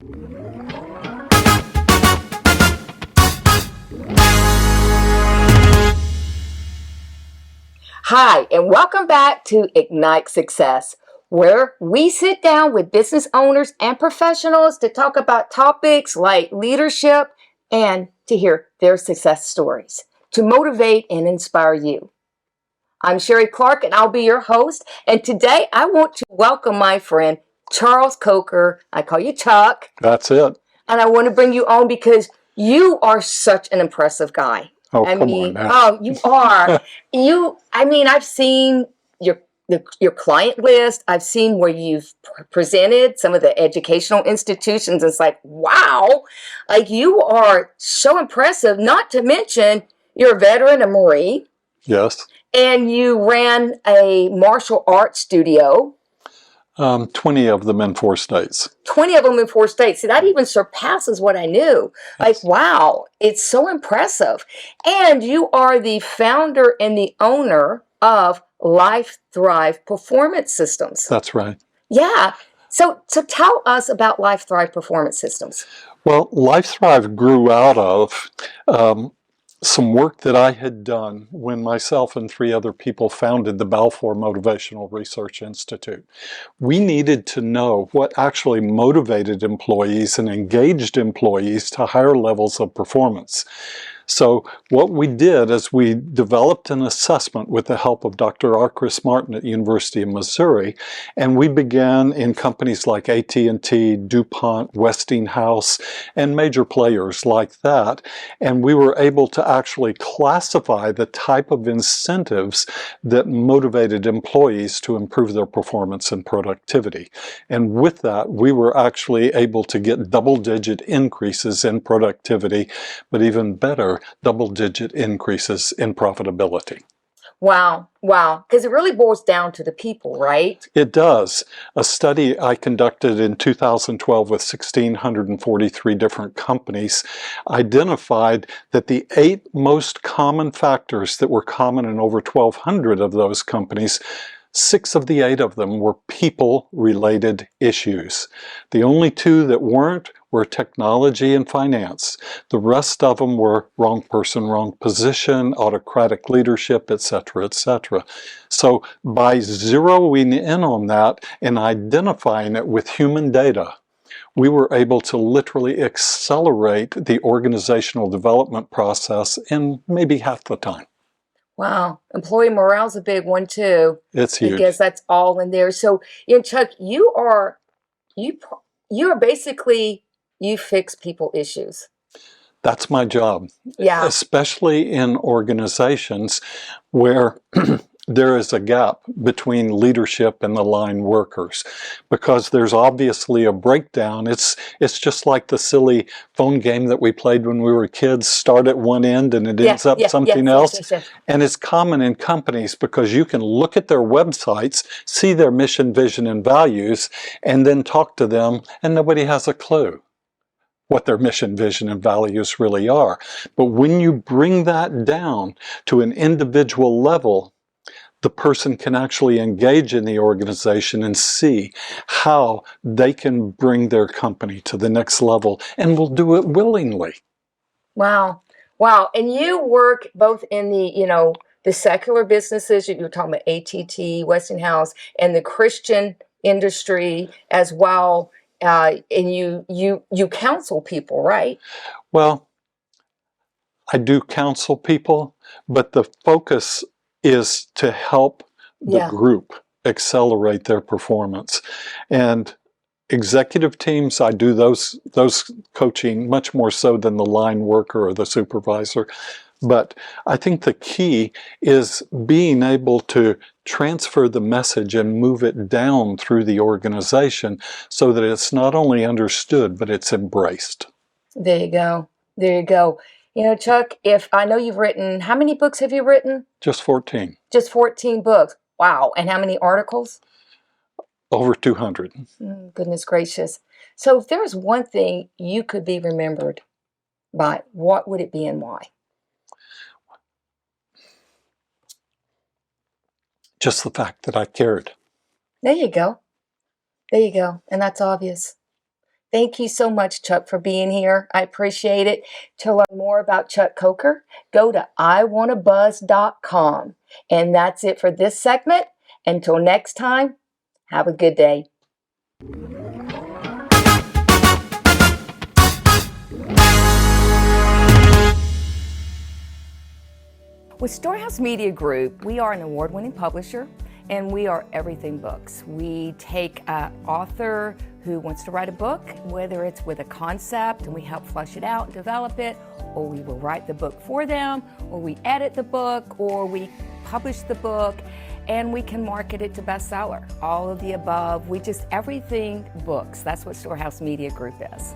Hi, and welcome back to Ignite Success, where we sit down with business owners and professionals to talk about topics like leadership and to hear their success stories to motivate and inspire you. I'm Sherrie Clark, and I'll be your host. And today I want to welcome my friend, Charles Coker. I call you Chuck. That's it. And I want to bring you on because you are such an impressive guy. Oh, come on now. You are. I've seen your client list. I've seen where you've presented some of the educational institutions. It's like, wow, like you are so impressive. Not to mention you're a veteran, a Marine. Yes. And you ran a martial arts studio. 20 of them in 4 states. 20 of them in 4 states. See, that even surpasses what I knew. Yes. Like, wow, it's so impressive. And you are the founder and the owner of LifeThrive Performance Systems. That's right. Yeah. So tell us about LifeThrive Performance Systems. Well, LifeThrive grew out of some work that I had done when myself and 3 other people founded the Balfour Motivational Research Institute. We needed to know what actually motivated employees and engaged employees to higher levels of performance. So what we did is we developed an assessment with the help of Dr. R. Chris Martin at University of Missouri, and we began in companies like AT&T, DuPont, Westinghouse, and major players like that. And we were able to actually classify the type of incentives that motivated employees to improve their performance and productivity. And with that, we were actually able to get double-digit increases in productivity, but even better, double-digit increases in profitability. Wow. Because it really boils down to the people, right? It does. A study I conducted in 2012 with 1,643 different companies identified that the 8 most common factors that were common in over 1,200 of those companies, 6 of the 8 of them were people-related issues. The only 2 that weren't were technology and finance. The rest of them were wrong person, wrong position, autocratic leadership, etc., etc. So by zeroing in on that and identifying it with human data, we were able to literally accelerate the organizational development process in maybe half the time. Wow. Employee morale's a big one too. It's huge. Because that's all in there. So, Chuck, you are basically, you fix people issues. That's my job. Yeah. Especially in organizations where there is a gap between leadership and the line workers, because there's obviously a breakdown. It's just like the silly phone game that we played when we were kids, start at one end and it ends up something else. And it's common in companies because you can look at their websites, see their mission, vision, and values, and then talk to them, and nobody has a clue what their mission, vision, and values really are. But when you bring that down to an individual level, the person can actually engage in the organization and see how they can bring their company to the next level, and will do it willingly. Wow. And you work both in the, the secular businesses, you're talking about AT&T, Westinghouse, and the Christian industry as well. And you counsel people, right? Well, I do counsel people, but the focus is to help the group accelerate their performance. And executive teams, I do those coaching much more so than the line worker or the supervisor. But I think the key is being able to transfer the message and move it down through the organization so that it's not only understood, but it's embraced. There you go. Chuck, I know you've written, how many books have you written? Just 14. Just 14 books. Wow. And how many articles? Over 200. Goodness gracious. So if there was one thing you could be remembered by, what would it be and why? Just the fact that I cared. There you go. And that's obvious. Thank you so much, Chuck, for being here. I appreciate it. To learn more about Chuck Coker, go to iwannabuzz.com. And that's it for this segment. Until next time, have a good day. With Storehouse Media Group, we are an award-winning publisher, and we are everything books. We take an author who wants to write a book, whether it's with a concept and we help flesh it out and develop it, or we will write the book for them, or we edit the book, or we publish the book, and we can market it to bestseller. All of the above. We just everything books. That's what Storehouse Media Group is.